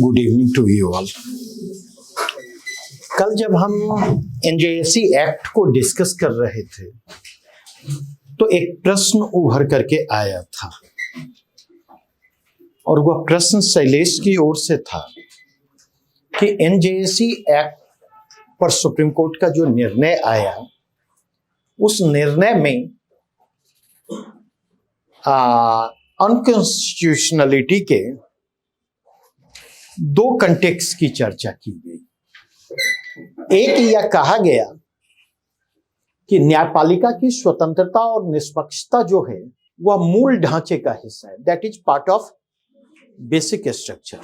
Good evening to you all. कल जब हम एनजेएसी एक्ट को डिस्कस कर रहे थे तो एक प्रश्न उभर करके आया था और वह प्रश्न शैलेश की ओर से था कि एनजेएसी एक्ट पर सुप्रीम कोर्ट का जो निर्णय आया उस निर्णय में अनकॉन्स्टिट्यूशनलिटी के दो कंटेक्स्ट की चर्चा की गई। एक यह कहा गया कि न्यायपालिका की स्वतंत्रता और निष्पक्षता जो है वह मूल ढांचे का हिस्सा है, that is part of basic structure,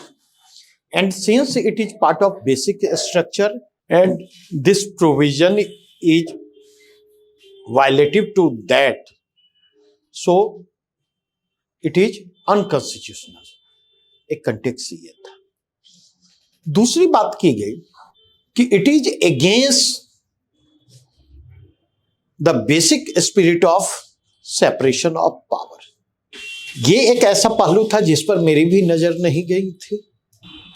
and since it is part of basic structure and this provision is violative to that, so it is unconstitutional. एक कंटेक्स्ट ये था। दूसरी बात की गई कि it is against the basic spirit of separation of power. ये एक ऐसा पहलू था जिस पर मेरी भी नजर नहीं गई थी।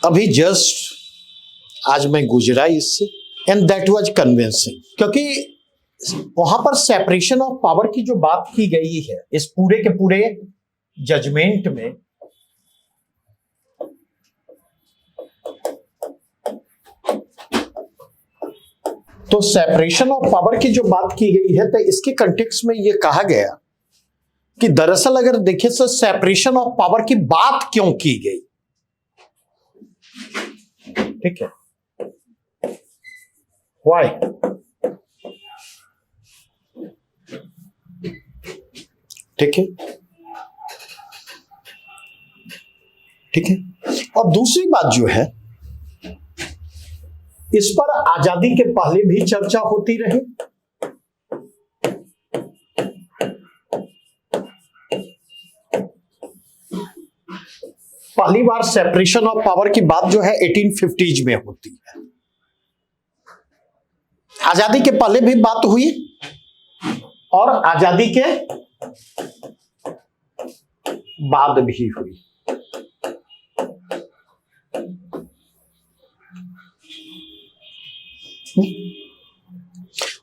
अभी जस्ट आज मैं गुजरा इससे, एंड दैट वाज कन्विंसिंग, क्योंकि वहां पर सेपरेशन ऑफ पावर की जो बात की गई है इस पूरे के पूरे जजमेंट में, तो सेपरेशन ऑफ पावर की जो बात की गई है तो इसके कंटेक्स्ट में यह कहा गया कि दरअसल अगर देखें तो सेपरेशन ऑफ पावर की बात क्यों की गई। ठीक है, व्हाई? ठीक है, ठीक है। और दूसरी बात जो है, इस पर आजादी के पहले भी चर्चा होती रही। पहली बार सेपरेशन ऑफ पावर की बात जो है 1850s में होती है। आजादी के पहले भी बात हुई और आजादी के बाद भी हुई।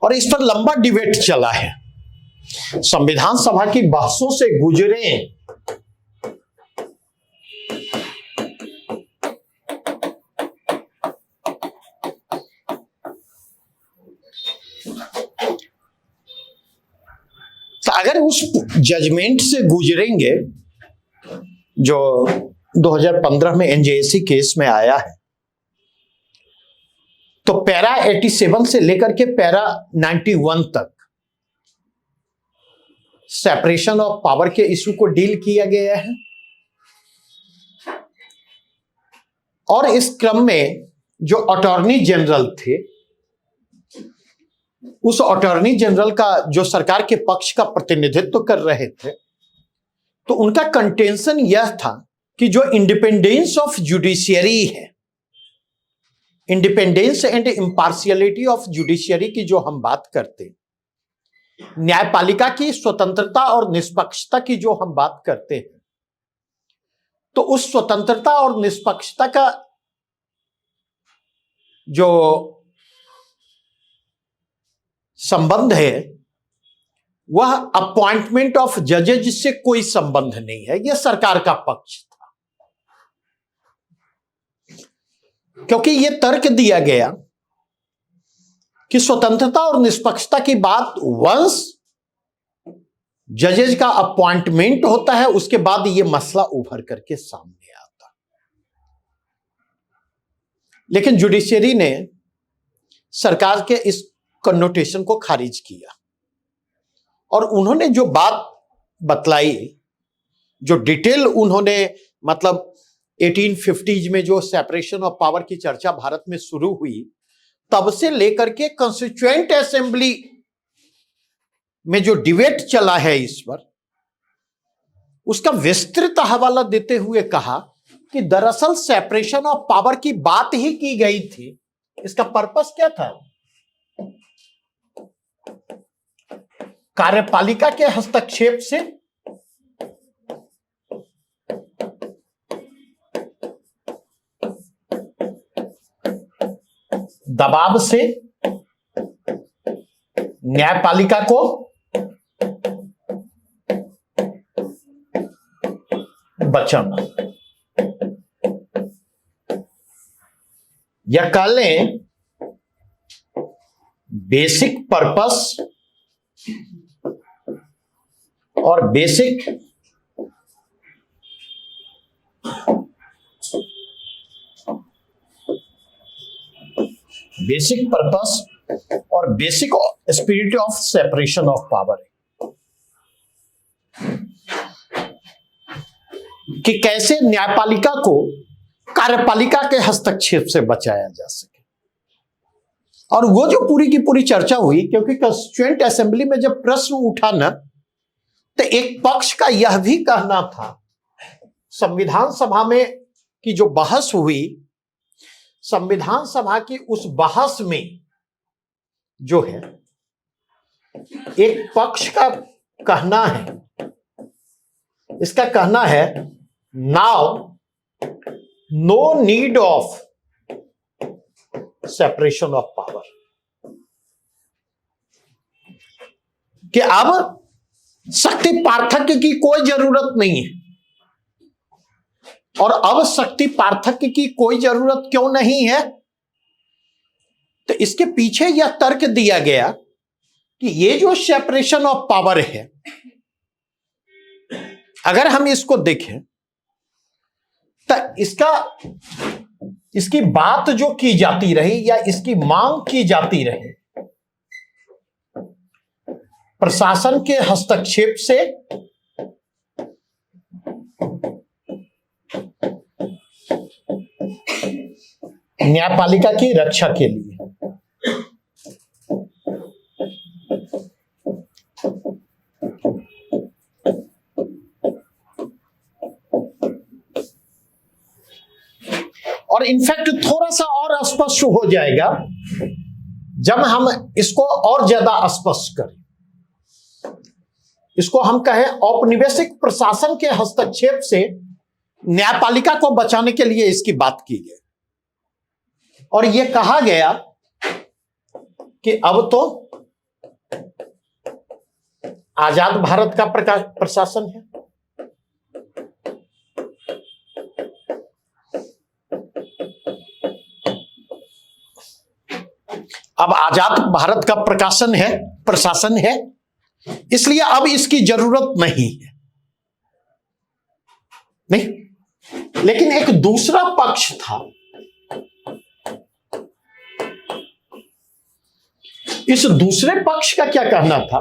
और इस पर लंबा डिबेट चला है, संविधान सभा की बहसों से गुजरे तो अगर उस जजमेंट से गुजरेंगे जो 2015 में एनजेएसी केस में आया है, तो पैरा 87 से लेकर के पैरा 91 तक सेपरेशन ऑफ पावर के इशू को डील किया गया है। और इस क्रम में जो अटॉर्नी जनरल थे, उस अटॉर्नी जनरल का जो सरकार के पक्ष का प्रतिनिधित्व कर रहे थे, तो उनका कंटेंशन यह था कि जो इंडिपेंडेंस ऑफ जुडिशियरी है, इंडिपेंडेंस एंड इंपार्शियलिटी ऑफ जुडिशियरी की जो हम बात करते, न्यायपालिका की स्वतंत्रता और निष्पक्षता की जो हम बात करते हैं, तो उस स्वतंत्रता और निष्पक्षता का जो संबंध है वह अपॉइंटमेंट ऑफ जजेज से कोई संबंध नहीं है। यह सरकार का पक्ष था, क्योंकि यह तर्क दिया गया कि स्वतंत्रता और निष्पक्षता की बात वंस जजेज का अपॉइंटमेंट होता है उसके बाद यह मसला उभर करके सामने आता। लेकिन जुडिशियरी ने सरकार के इस कन्नोटेशन को खारिज किया और उन्होंने जो बात बतलाई, जो डिटेल उन्होंने, मतलब 1850s में जो सेपरेशन ऑफ पावर की चर्चा भारत में शुरू हुई, तब से लेकर के कॉन्स्टिट्यूएंट असेंबली में जो डिबेट चला है इस पर, उसका विस्तृत हवाला देते हुए कहा कि दरअसल सेपरेशन ऑफ पावर की बात ही की गई थी। इसका पर्पस क्या था? कार्यपालिका के हस्तक्षेप से दबाव से न्यायपालिका को बचाना, या कह लें बेसिक पर्पस और बेसिक पर्पस और basic spirit of separation of power, कि कैसे न्यायपालिका को कार्यपालिका के हस्तक्षेप से बचाया जा सके। और वो जो पूरी की पूरी चर्चा हुई, क्योंकि कॉन्स्टिट्यूएंट असेंबली में जब प्रश्न उठा ना, तो एक पक्ष का यह भी कहना था, संविधान सभा में की जो बहस हुई, संविधान सभा की उस बहस में जो है एक पक्ष का कहना है, इसका कहना है now no need of separation of power, कि अब शक्ति पार्थक्य की कोई जरूरत नहीं है। और अब शक्ति पार्थक्य की कोई जरूरत क्यों नहीं है? तो इसके पीछे यह तर्क दिया गया कि ये जो सेपरेशन ऑफ पावर है, अगर हम इसको देखें तो इसकी बात जो की जाती रही या इसकी मांग की जाती रही, प्रशासन के हस्तक्षेप से न्यायपालिका की रक्षा के लिए। और इनफैक्ट थोड़ा सा और स्पष्ट हो जाएगा जब हम इसको और ज्यादा स्पष्ट करें। इसको हम कहें औपनिवेशिक प्रशासन के हस्तक्षेप से न्यायपालिका को बचाने के लिए इसकी बात की गई। और यह कहा गया कि अब तो आजाद भारत का प्रशासन है, अब आजाद भारत का प्रशासन है, इसलिए अब इसकी जरूरत नहीं है। नहीं, लेकिन एक दूसरा पक्ष था, इस दूसरे पक्ष का क्या कहना था?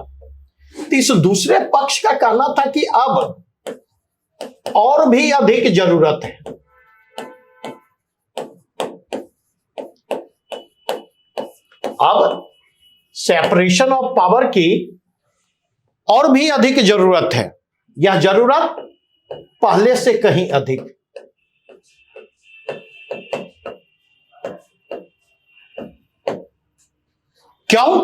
तो इस दूसरे पक्ष का कहना था कि अब और भी अधिक जरूरत है, अब सेपरेशन ऑफ पावर की और भी अधिक जरूरत है, यह जरूरत पहले से कहीं अधिक। क्यों?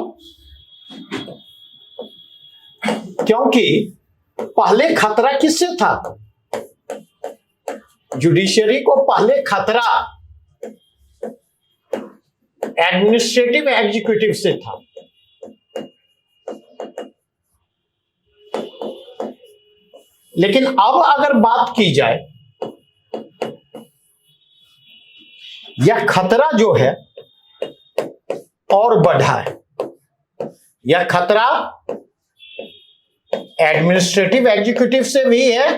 क्योंकि पहले खतरा किससे था? जुडिशरी को पहले खतरा एडमिनिस्ट्रेटिव एग्जीक्यूटिव से था। लेकिन अब अगर बात की जाए, यह खतरा जो है और बढ़ा है। यह खतरा एडमिनिस्ट्रेटिव एग्जीक्यूटिव से भी है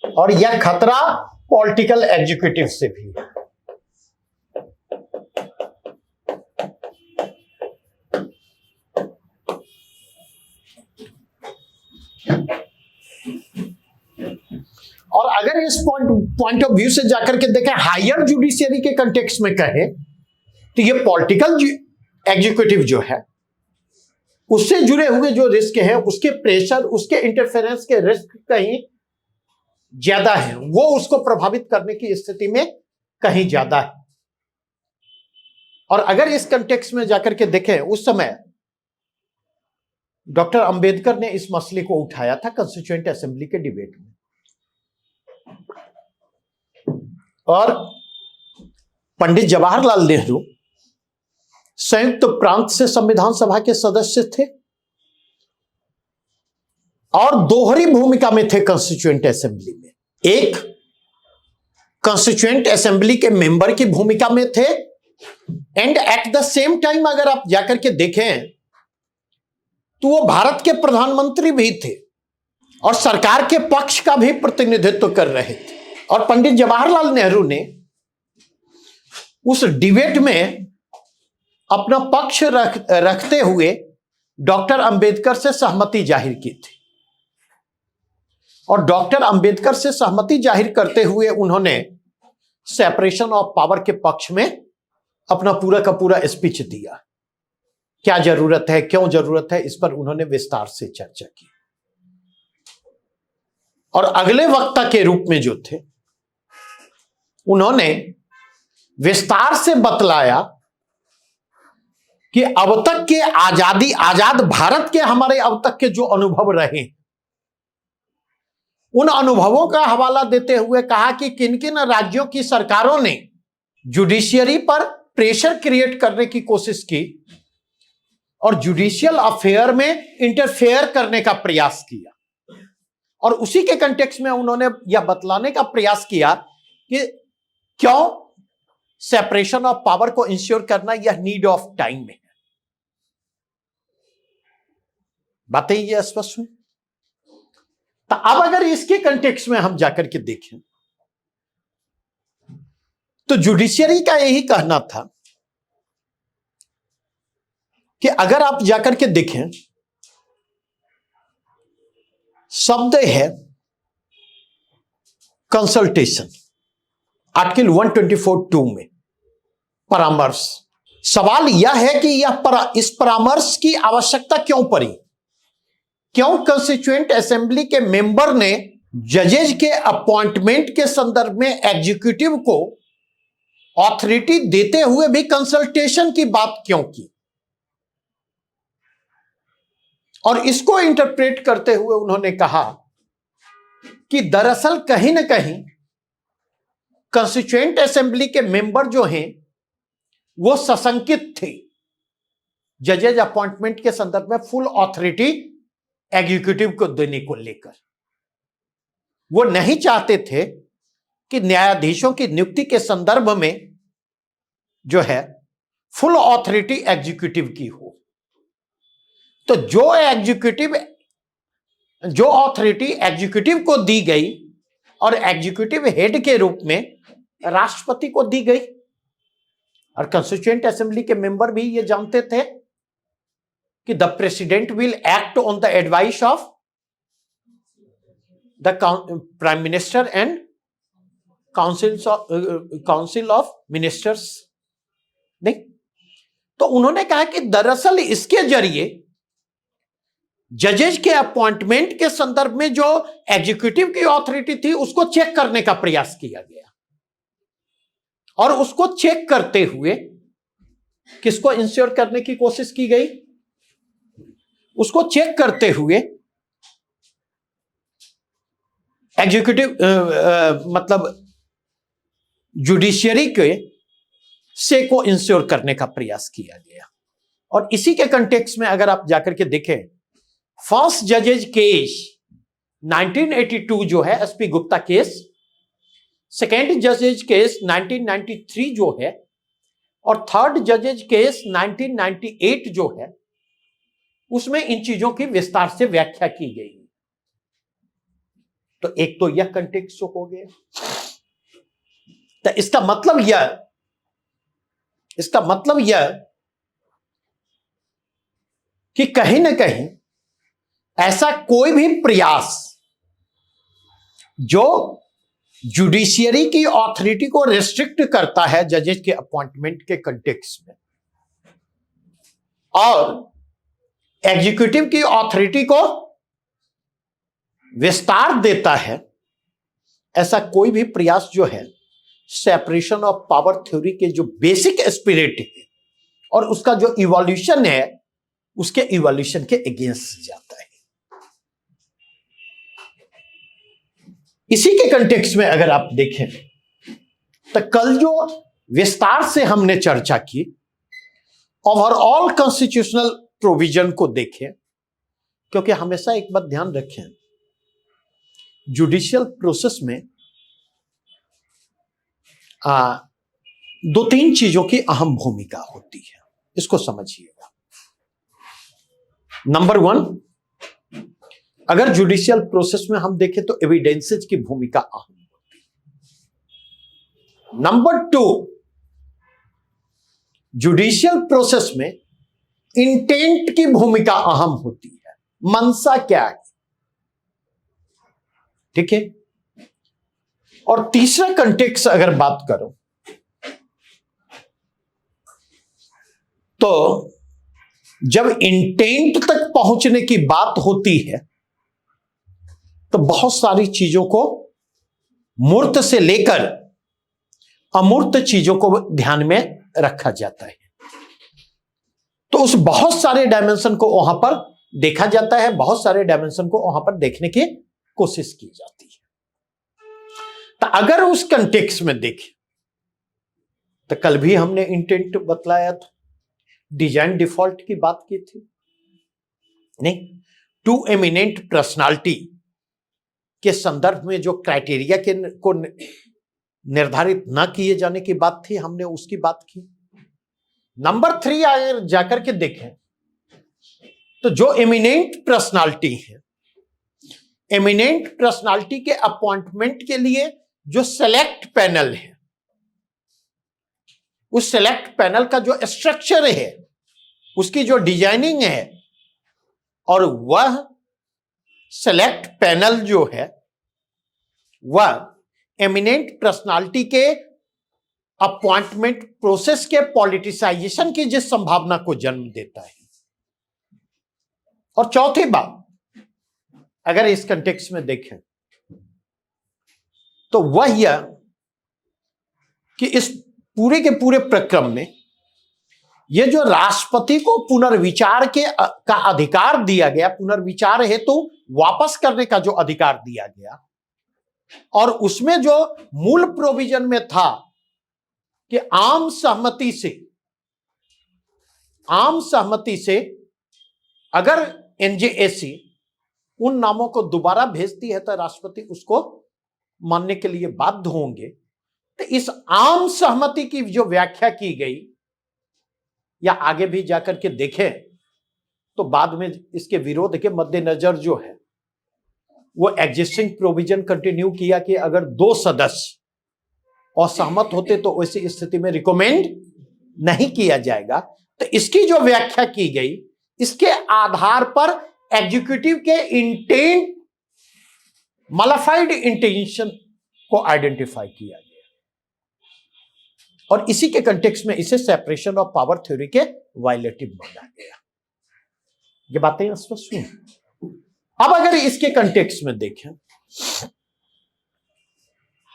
और यह खतरा पॉलिटिकल एग्जीक्यूटिव से भी है। और अगर इस पॉइंट ऑफ व्यू से जाकर के देखें, हायर जुडिशियरी के कंटेक्स्ट में कहें, तो ये पॉलिटिकल एग्जीक्यूटिव जो है उससे जुड़े हुए जो रिस्क है, उसके प्रेशर, उसके इंटरफेरेंस के रिस्क कहीं ज्यादा है, वो उसको प्रभावित करने की स्थिति में कहीं ज्यादा है। और अगर इस कंटेक्स्ट में जाकर के देखें, उस समय डॉक्टर अंबेडकर ने इस मसले को उठाया था कॉन्स्टिट्यूएंट असेंबली के डिबेट में, और पंडित जवाहरलाल नेहरू संयुक्त प्रांत से संविधान सभा के सदस्य थे और दोहरी भूमिका में थे कॉन्स्टिट्यूएंट असेंबली में। एक कॉन्स्टिट्यूएंट असेंबली के मेंबर की भूमिका में थे and at the same time अगर आप जाकर के देखें तो वो भारत के प्रधानमंत्री भी थे और सरकार के पक्ष का भी प्रतिनिधित्व कर रहे थे। और पंडित जवाहरलाल नेहरू ने उस डिबेट में अपना पक्ष रखते हुए डॉक्टर अंबेडकर से सहमति जाहिर की थी और डॉक्टर अंबेडकर से सहमति जाहिर करते हुए उन्होंने सेपरेशन ऑफ पावर के पक्ष में अपना पूरा का पूरा स्पीच दिया। क्या जरूरत है, क्यों जरूरत है, इस पर उन्होंने विस्तार से चर्चा की। और अगले वक्ता के रूप में जो थे उन्होंने विस्तार से बतलाया कि अब तक के आजाद भारत के हमारे अब तक के जो अनुभव रहे उन अनुभवों का हवाला देते हुए कहा कि किन किन राज्यों की सरकारों ने जुडिशियरी पर प्रेशर क्रिएट करने की कोशिश की और जुडिशियल अफेयर में इंटरफेयर करने का प्रयास किया। और उसी के कंटेक्स्ट में उन्होंने यह बतलाने का प्रयास किया कि क्यों सेपरेशन ऑफ पावर को इंश्योर करना यह नीड ऑफ टाइम में है। बातें ये स्पष्ट हुई। तो अब अगर इसके कंटेक्स्ट में हम जाकर के देखें तो जुडिशियरी का यही कहना था कि अगर आप जाकर के देखें शब्द है कंसल्टेशन आर्टिकल 124(2) में परामर्श। सवाल यह है कि इस परामर्श की आवश्यकता क्यों पड़ी, क्यों कॉन्स्टिट्यूएंट असेंबली के मेंबर ने जजेज के अपॉइंटमेंट के संदर्भ में एग्जीक्यूटिव को ऑथोरिटी देते हुए भी कंसल्टेशन की बात क्यों की। और इसको इंटरप्रेट करते हुए उन्होंने कहा कि दरअसल कहीं ना कहीं कॉन्स्टिट्यूएंट असेंबली के मेंबर जो हैं वो सशंकित थे जजेज अपॉइंटमेंट के संदर्भ में फुल ऑथोरिटी एग्जीक्यूटिव को देने को लेकर। वो नहीं चाहते थे कि न्यायाधीशों की नियुक्ति के संदर्भ में जो है फुल ऑथोरिटी एग्जीक्यूटिव की हो। तो जो ऑथोरिटी एग्जीक्यूटिव को दी गई और एग्जीक्यूटिव हेड के रूप में राष्ट्रपति को दी गई। और कॉन्स्टिट्यूएंट असेंबली के मेंबर भी ये जानते थे कि the president will act on the advice of the prime minister and council of ministers. नहीं, तो उन्होंने कहा कि दरअसल इसके जरिए जजेज के अपॉइंटमेंट के संदर्भ में जो एग्जीक्यूटिव की ऑथोरिटी थी उसको चेक करने का प्रयास किया गया और उसको चेक करते हुए किसको इंश्योर करने की कोशिश की गई, उसको चेक करते हुए एग्जीक्यूटिव मतलब जुडिशियरी के से को इंश्योर करने का प्रयास किया गया। और इसी के कंटेक्स्ट में अगर आप जाकर के देखें फर्स्ट जजेज केस 1982 जो है एसपी गुप्ता केस, सेकेंड जजेज केस 1993 जो है और थर्ड जजेज केस 1998 जो है उसमें इन चीजों की विस्तार से व्याख्या की गई। तो एक तो यह कंटेक्स्ट हो गया। तो इसका मतलब यह कि कहीं ना कहीं ऐसा कोई भी प्रयास जो जुडिशियरी की ऑथोरिटी को रेस्ट्रिक्ट करता है जजेस के अपॉइंटमेंट के कंटेक्स्ट में और एग्जीक्यूटिव की ऑथोरिटी को विस्तार देता है, ऐसा कोई भी प्रयास जो है सेपरेशन ऑफ पावर थ्योरी के जो बेसिक स्पिरिट है और उसका जो इवोल्यूशन है उसके इवोल्यूशन के अगेंस्ट जाता है। इसी के कंटेक्स्ट में अगर आप देखें तो कल जो विस्तार से हमने चर्चा की, ओवरऑल कॉन्स्टिट्यूशनल प्रोविजन को देखें, क्योंकि हमेशा एक बात ध्यान रखें, जुडिशियल प्रोसेस में दो तीन चीजों की अहम भूमिका होती है, इसको समझिएगा। नंबर वन, अगर जुडिशियल प्रोसेस में हम देखें तो एविडेंसेस की भूमिका अहम होती है। नंबर टू, जुडिशियल प्रोसेस में इंटेंट की भूमिका अहम होती है, मंशा क्या है, ठीक है। और तीसरा कंटेक्स्ट अगर बात करो तो जब इंटेंट तक पहुंचने की बात होती है तो बहुत सारी चीजों को मूर्त से लेकर अमूर्त चीजों को ध्यान में रखा जाता है। तो उस बहुत सारे डायमेंशन को वहां पर देखा जाता है, बहुत सारे डायमेंशन को वहां पर देखने की कोशिश की जाती है। तो अगर उस कंटेक्स्ट में देखें तो कल भी हमने इंटेंट बतलाया था, डिजाइन डिफॉल्ट की बात की थी, नहीं, टू एमिनेंट पर्सनालिटी के संदर्भ में जो क्राइटेरिया को निर्धारित ना किए जाने की बात थी, हमने उसकी बात की। नंबर थ्री अगर जाकर के देखें तो जो एमिनेंट पर्सनालिटी है, एमिनेंट पर्सनालिटी के अपॉइंटमेंट के लिए जो सेलेक्ट पैनल है, उस सेलेक्ट पैनल का जो स्ट्रक्चर है, उसकी जो डिजाइनिंग है, और वह सेलेक्ट पैनल जो है वह एमिनेंट पर्सनालिटी के अपॉइंटमेंट प्रोसेस के पॉलिटिसाइजेशन की जिस संभावना को जन्म देता है। और चौथी बात, अगर इस कंटेक्स्ट में देखें तो वह यह कि इस पूरे के पूरे प्रक्रम में यह जो राष्ट्रपति को पुनर्विचार का अधिकार दिया गया, पुनर्विचार हेतु वापस करने का जो अधिकार दिया गया, और उसमें जो मूल प्रोविजन में था कि आम सहमति से अगर एनजेएसी उन नामों को दोबारा भेजती है तो राष्ट्रपति उसको मानने के लिए बाध्य होंगे। तो इस आम सहमति की जो व्याख्या की गई, या आगे भी जाकर के देखें तो बाद में इसके विरोध के मद्देनजर जो है वो एग्जिस्टिंग प्रोविजन कंटिन्यू किया कि अगर दो सदस्य असहमत होते तो ऐसी स्थिति में रिकमेंड नहीं किया जाएगा। तो इसकी जो व्याख्या की गई, इसके आधार पर एग्जीक्यूटिव के इंटेंट, मॉडिफाइड इंटेंशन को आइडेंटिफाई किया गया, और इसी के कंटेक्स्ट में इसे सेपरेशन ऑफ पावर थ्योरी के वायलेटिव माना गया। ये बातें स्पष्ट हुई। अब अगर इसके कंटेक्स्ट में देखें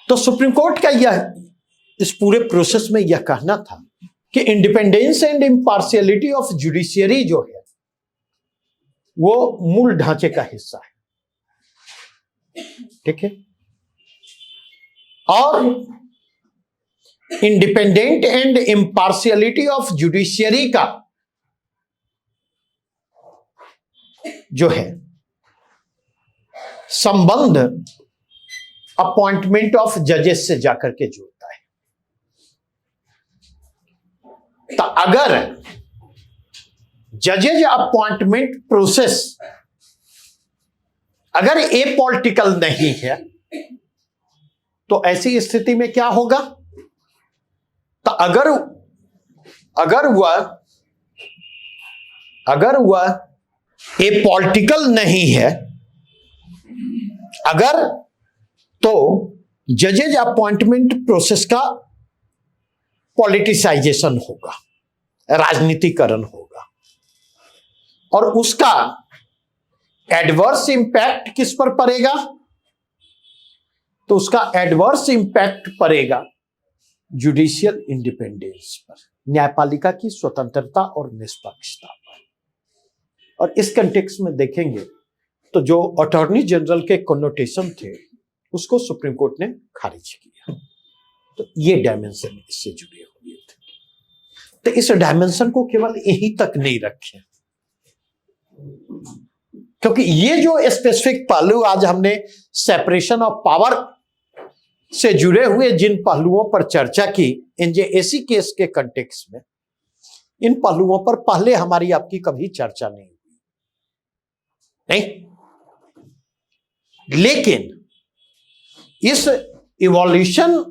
तो सुप्रीम कोर्ट का यह इस पूरे प्रोसेस में यह कहना था कि independence and impartiality of judiciary जो है वो मूल ढांचे का हिस्सा है, ठीक है। और independent and impartiality of judiciary का जो है संबंध अपॉइंटमेंट ऑफ जजेस से जाकर के जुड़ता है। तो अगर जजेज अपॉइंटमेंट प्रोसेस अगर एपॉलिटिकल नहीं है तो ऐसी स्थिति में क्या होगा? तो अगर वह एपॉलिटिकल नहीं है, अगर तो जजेज अपॉइंटमेंट प्रोसेस का पॉलिटिसाइजेशन होगा, राजनीतिकरण होगा, और उसका एडवर्स इंपैक्ट किस पर पड़ेगा? तो उसका एडवर्स इंपैक्ट पड़ेगा जुडिशियल इंडिपेंडेंस पर, न्यायपालिका की स्वतंत्रता और निष्पक्षता पर। और इस कंटेक्स्ट में देखेंगे तो जो अटॉर्नी जनरल के कॉन्नोटेशन थे उसको सुप्रीम कोर्ट ने खारिज किया। तो ये डायमेंशन इससे जुड़े हुए थे। तो इस डायमेंशन को केवल यहीं तक नहीं रखें, क्योंकि ये जो स्पेसिफिक पहलू आज हमने सेपरेशन ऑफ पावर से जुड़े हुए जिन पहलुओं पर चर्चा की एनजेएसी केस के कंटेक्स्ट में, इन पहलुओं पर पहले हमारी आपकी कभी चर्चा नहीं हुई, नहीं। लेकिन इस इवोल्यूशन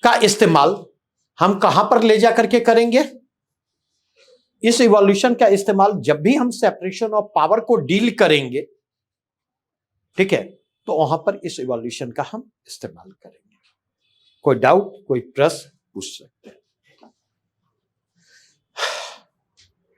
का इस्तेमाल हम कहां पर ले जाकर के करेंगे? इस इवोल्यूशन का इस्तेमाल जब भी हम सेपरेशन ऑफ पावर को डील करेंगे, ठीक है, तो वहां पर इस इवोल्यूशन का हम इस्तेमाल करेंगे। कोई डाउट, कोई प्रश्न पूछ सकते हैं।